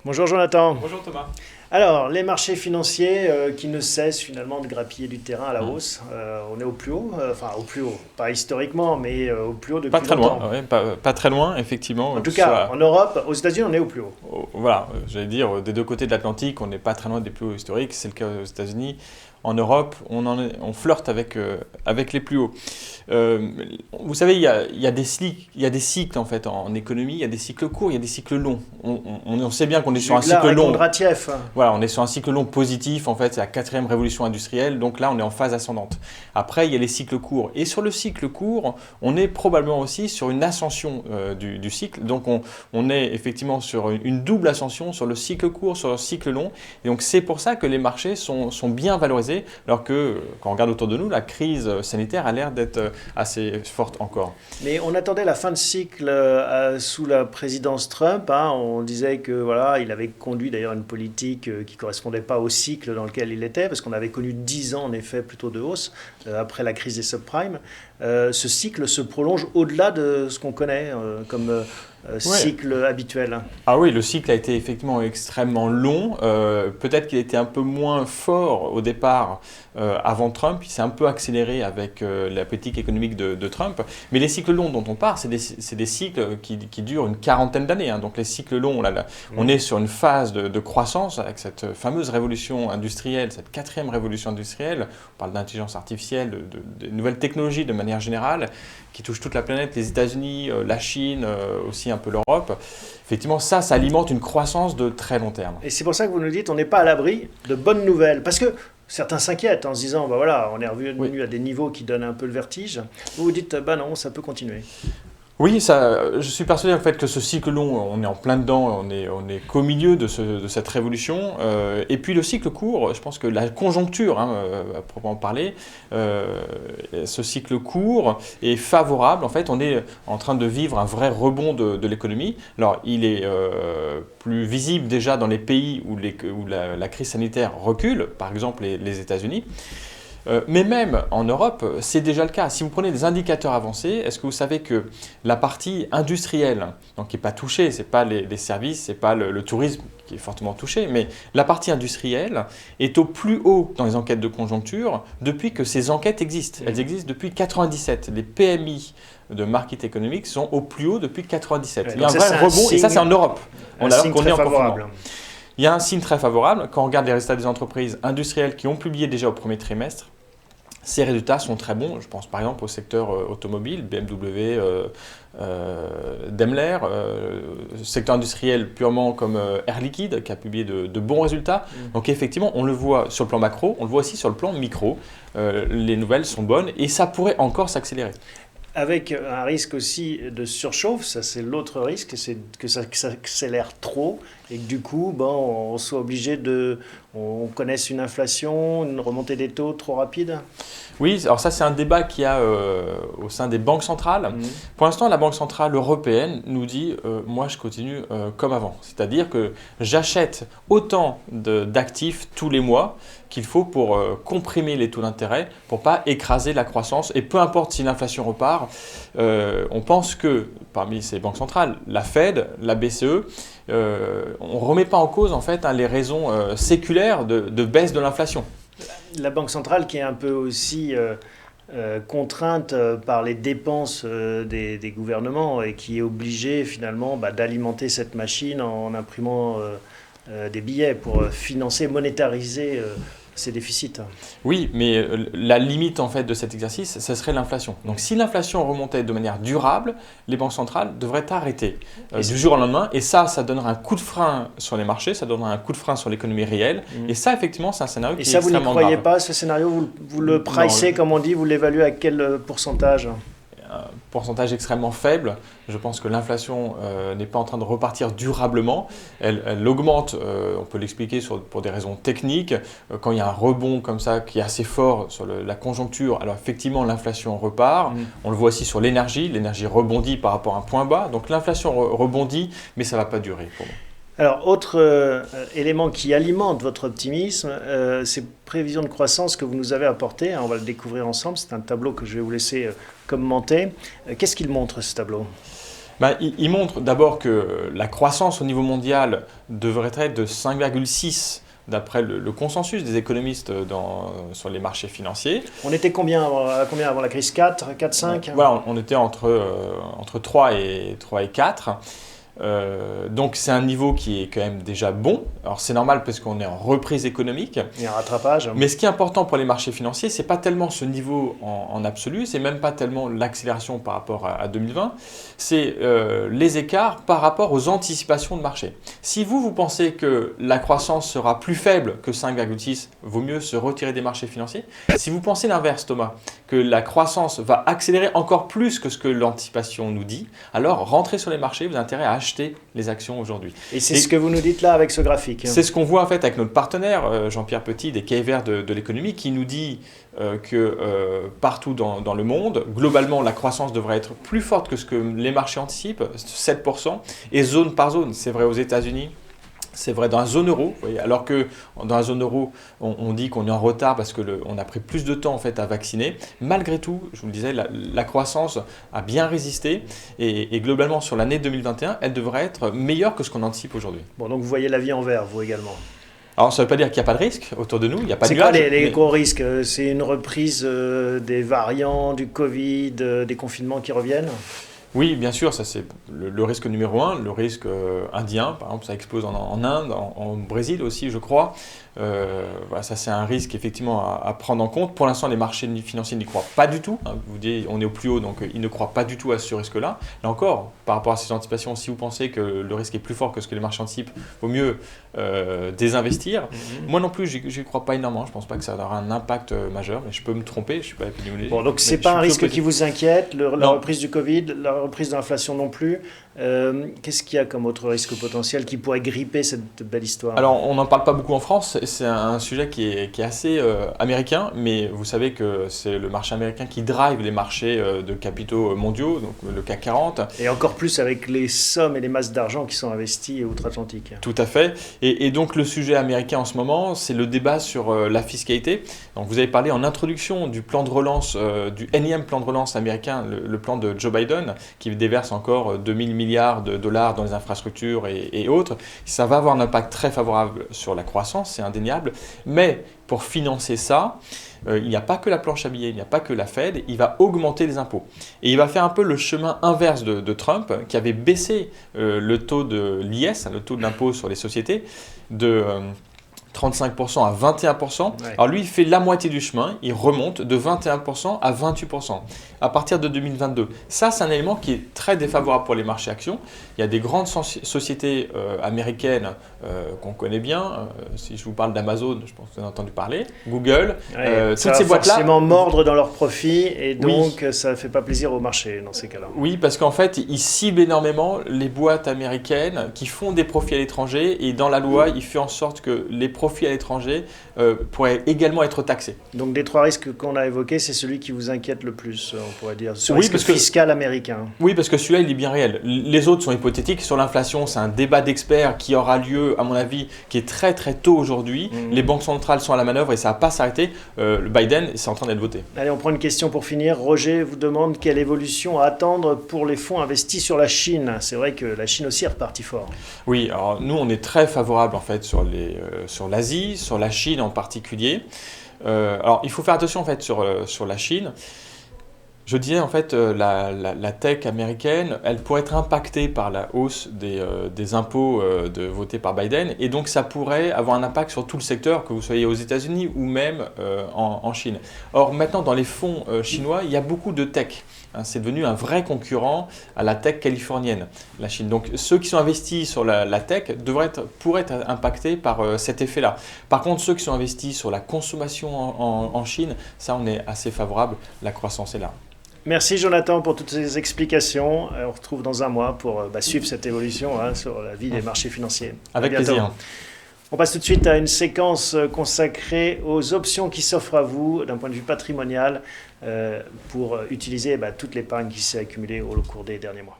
Bonjour Jonathan. Bonjour Thomas. Alors, les marchés financiers qui ne cessent finalement de grappiller du terrain à la Mm. hausse. On est au plus haut, enfin au plus haut, pas historiquement, mais au plus haut Pas depuis très loin, longtemps. ouais, pas très loin, effectivement. En Que tout ce cas, en soit, Europe, aux États-Unis, on est au plus haut. voilà, j'allais dire, des deux côtés de l'Atlantique, on n'est pas très loin des plus hauts historiques. C'est le cas aux États-Unis. En Europe, on flirte avec les plus hauts. Euh, Vous savez, il y a des cycles en fait en économie. Il y a des cycles courts, il y a des cycles longs. On sait bien qu'on est sur un cycle Juglar et long. Kondratiev. Voilà, on est sur un cycle long positif, en fait, c'est la quatrième révolution industrielle, donc là on est en phase ascendante. Après, il y a les cycles courts. Et sur le cycle court, on est probablement aussi sur une ascension du cycle. Donc on est effectivement sur une double ascension sur le cycle court, sur le cycle long. Et donc c'est pour ça que les marchés sont bien valorisés, alors que quand on regarde autour de nous, la crise sanitaire a l'air d'être assez forte encore. Mais on attendait la fin de cycle sous la présidence Trump, hein. On disait que voilà, il avait conduit d'ailleurs une politique qui correspondait pas au cycle dans lequel il était, parce qu'on avait connu 10 ans en effet plutôt de hausse après la crise des subprimes. Ce cycle se prolonge au-delà de ce qu'on connaît comme Ouais. cycle habituel. Ah oui, le cycle a été effectivement extrêmement long. Peut-être qu'il était un peu moins fort au départ avant Trump. Il s'est un peu accéléré avec la politique économique de Trump. Mais les cycles longs dont on parle, c'est des cycles qui durent une quarantaine d'années, hein. Donc les cycles longs, on est sur une phase de croissance avec cette fameuse révolution industrielle, cette quatrième révolution industrielle. On parle d'intelligence artificielle, de nouvelles technologies de manière générale qui touchent toute la planète, les États-Unis, la Chine, aussi un peu l'Europe. Effectivement, ça alimente une croissance de très long terme. Et c'est pour ça que vous nous dites on n'est pas à l'abri de bonnes nouvelles. Parce que certains s'inquiètent en se disant bah voilà, on est Oui. revenu à des niveaux qui donnent un peu le vertige. Vous vous dites bah non, ça peut continuer. Oui, je suis persuadé en fait que ce cycle long, on est en plein dedans, on est qu'au milieu de cette révolution. Et puis le cycle court, je pense que la conjoncture, hein, à proprement parler, ce cycle court est favorable. En fait, on est en train de vivre un vrai rebond de l'économie. Alors, il est plus visible déjà dans les pays où la crise sanitaire recule, par exemple les États-Unis. Mais même en Europe, c'est déjà le cas. Si vous prenez des indicateurs avancés, est-ce que vous savez que la partie industrielle, donc qui n'est pas touchée, ce n'est pas les services, ce n'est pas le tourisme qui est fortement touché, mais la partie industrielle est au plus haut dans les enquêtes de conjoncture depuis que ces enquêtes existent. Elles existent depuis 1997. Les PMI de Market Economics sont au plus haut depuis 1997. Ouais, Il y a un donc ça, vrai c'est un rebond, et ça c'est en Europe. Un Alors signe qu'on est très en confinement. favorable. Il y a un signe très favorable quand on regarde les résultats des entreprises industrielles qui ont publié déjà au premier trimestre. Ces résultats sont très bons. Je pense par exemple au secteur automobile, BMW, Daimler, secteur industriel purement comme Air Liquide qui a publié de bons résultats. Donc effectivement, on le voit sur le plan macro, on le voit aussi sur le plan micro. Les nouvelles sont bonnes et ça pourrait encore s'accélérer. Avec un risque aussi de surchauffe, ça c'est l'autre risque, c'est que ça s'accélère trop et que du coup, bon, on soit obligé on connaisse une inflation, une remontée des taux trop rapide. Oui, alors ça c'est un débat qu'il y a au sein des banques centrales. Mhm. Pour l'instant, la Banque centrale européenne nous dit moi je continue comme avant. C'est-à-dire que j'achète autant d'actifs tous les mois qu'il faut pour comprimer les taux d'intérêt, pour pas écraser la croissance. Et peu importe si l'inflation repart, on pense que parmi ces banques centrales, la Fed, la BCE, on ne remet pas en cause en fait, hein, les raisons séculaires de baisse de l'inflation. La Banque centrale qui est un peu aussi contrainte par les dépenses des gouvernements et qui est obligée finalement d'alimenter cette machine en imprimant des billets pour financer, monétariser ces déficits. Oui, mais la limite en fait de cet exercice, ce serait l'inflation. Donc si l'inflation remontait de manière durable, les banques centrales devraient arrêter du jour au lendemain. Et ça donnera un coup de frein sur les marchés, ça donnera un coup de frein sur l'économie réelle. Et ça, effectivement, c'est un scénario Et qui est ça, vous n'y extrêmement croyez grave. pas, ce scénario, vous le pricez, comme on dit, vous l'évaluez à quel pourcentage? Un pourcentage extrêmement faible. Je pense que l'inflation n'est pas en train de repartir durablement. Elle augmente, on peut l'expliquer pour des raisons techniques. Quand il y a un rebond comme ça qui est assez fort sur la conjoncture, alors effectivement l'inflation repart. On le voit aussi sur l'énergie. L'énergie rebondit par rapport à un point bas. Donc l'inflation rebondit, mais ça ne va pas durer pour moi. Alors, autre élément qui alimente votre optimisme, ces prévisions de croissance que vous nous avez apportées, hein, on va le découvrir ensemble, c'est un tableau que je vais vous laisser commenter. Qu'est-ce qu'il montre ce tableau? Il montre d'abord que la croissance au niveau mondial devrait être de 5,6 d'après le consensus des économistes sur les marchés financiers. On était combien avant la crise? 4, 4, 5? Voilà, on était entre 3 et 4. Donc c'est un niveau qui est quand même déjà bon. Alors c'est normal parce qu'on est en reprise économique. Il y a un rattrapage. Mais ce qui est important pour les marchés financiers, c'est pas tellement ce niveau en absolu, c'est même pas tellement l'accélération par rapport à 2020, c'est les écarts par rapport aux anticipations de marché. Si vous pensez que la croissance sera plus faible que 5,6, vaut mieux se retirer des marchés financiers. Si vous pensez l'inverse, Thomas, que la croissance va accélérer encore plus que ce que l'anticipation nous dit, alors rentrez sur les marchés, vous avez intérêt à acheter les actions aujourd'hui. Et c'est ce que vous nous dites là avec ce graphique. C'est ce qu'on voit en fait avec notre partenaire Jean-Pierre Petit des Cahiers Verts de l'économie qui nous dit que partout dans le monde, globalement la croissance devrait être plus forte que ce que les marchés anticipent, 7%, et zone par zone. C'est vrai aux États-Unis. C'est vrai dans la zone euro, vous voyez, alors que dans la zone euro, on dit qu'on est en retard parce qu'on a pris plus de temps en fait, à vacciner. Malgré tout, je vous le disais, la croissance a bien résisté et globalement sur l'année 2021, elle devrait être meilleure que ce qu'on anticipe aujourd'hui. Bon, donc vous voyez la vie en vert, vous également. Alors ça ne veut pas dire qu'il n'y a pas de risque autour de nous, il n'y a pas de nuage. C'est quoi les mais... gros risques? C'est une reprise des variants, du Covid, des confinements qui reviennent? Oui, bien sûr, ça c'est le risque numéro 1, le risque indien, par exemple, ça explose en Inde, en Brésil aussi, je crois. Voilà, ça c'est un risque effectivement à prendre en compte. Pour l'instant, les marchés financiers n'y croient pas du tout. Vous dites, on est au plus haut, donc ils ne croient pas du tout à ce risque-là. Là encore, par rapport à ces anticipations, si vous pensez que le risque est plus fort que ce que les marchés anticipent, il vaut mieux désinvestir. Moi non plus, je n'y crois pas énormément. Je ne pense pas que ça aura un impact majeur, mais je peux me tromper, je ne suis pas épidémiologiste. Bon, donc ce n'est pas un risque qui vous inquiète, la reprise du Covid, la reprise de l'inflation non plus. Qu'est-ce qu'il y a comme autre risque potentiel qui pourrait gripper cette belle histoire? Alors, on n'en parle pas beaucoup en France. C'est un sujet qui est assez américain, mais vous savez que c'est le marché américain qui drive les marchés de capitaux mondiaux, donc le CAC 40. Et encore plus avec les sommes et les masses d'argent qui sont investies outre-Atlantique. Tout à fait. Et donc, le sujet américain en ce moment, c'est le débat sur la fiscalité. Donc, vous avez parlé en introduction du plan de relance, du énième plan de relance américain, le plan de Joe Biden, qui déverse encore 2000 milliards de dollars dans les infrastructures et autres. Ça va avoir un impact très favorable sur la croissance, c'est indéniable. Mais pour financer ça, il n'y a pas que la planche à billets, il n'y a pas que la Fed, il va augmenter les impôts. Et il va faire un peu le chemin inverse de Trump, qui avait baissé le taux de l'IS, le taux de l'impôt sur les sociétés, de 35% à 21%. Ouais. Alors lui, il fait la moitié du chemin, il remonte de 21% à 28% à partir de 2022. Ça, c'est un élément qui est très défavorable pour les marchés actions. Il y a des grandes sociétés américaines qu'on connaît bien. Si je vous parle d'Amazon, je pense que vous en avez entendu parler. Google, toutes ces boîtes-là. Forcément mordre dans leurs profits et donc ça ne fait pas plaisir au marché dans ces cas-là. Oui, parce qu'en fait, ils ciblent énormément les boîtes américaines qui font des profits à l'étranger et dans la loi, il fait en sorte que les profits à l'étranger pourraient également être taxés. Donc des trois risques qu'on a évoqués, c'est celui qui vous inquiète le plus, on pourrait dire, ce risque fiscal américain. Oui, parce que celui-là, il est bien réel. Les autres sont hypothétiques. Sur l'inflation, c'est un débat d'experts qui aura lieu, à mon avis, qui est très très tôt aujourd'hui. Les banques centrales sont à la manœuvre et ça ne va pas s'arrêter. Le Biden, c'est en train d'être voté. Allez, on prend une question pour finir. Roger vous demande quelle évolution à attendre pour les fonds investis sur la Chine. C'est vrai que la Chine aussi est repartie fort. Oui, alors nous, on est très favorable en fait sur l'Asie, sur la Chine en particulier. Alors, il faut faire attention en fait sur la Chine. Je disais en fait la tech américaine, elle pourrait être impactée par la hausse des impôts votés par Biden et donc ça pourrait avoir un impact sur tout le secteur, que vous soyez aux États-Unis ou même en Chine. Or maintenant dans les fonds chinois, il y a beaucoup de tech. C'est devenu un vrai concurrent à la tech californienne, la Chine. Donc ceux qui sont investis sur la tech pourraient être impactés par cet effet-là. Par contre, ceux qui sont investis sur la consommation en Chine, ça on est assez favorable, la croissance est là. Merci Jonathan pour toutes ces explications. On se retrouve dans un mois pour suivre cette évolution sur la vie des marchés financiers. Avec plaisir. On passe tout de suite à une séquence consacrée aux options qui s'offrent à vous d'un point de vue patrimonial pour utiliser toute l'épargne qui s'est accumulée au cours des derniers mois.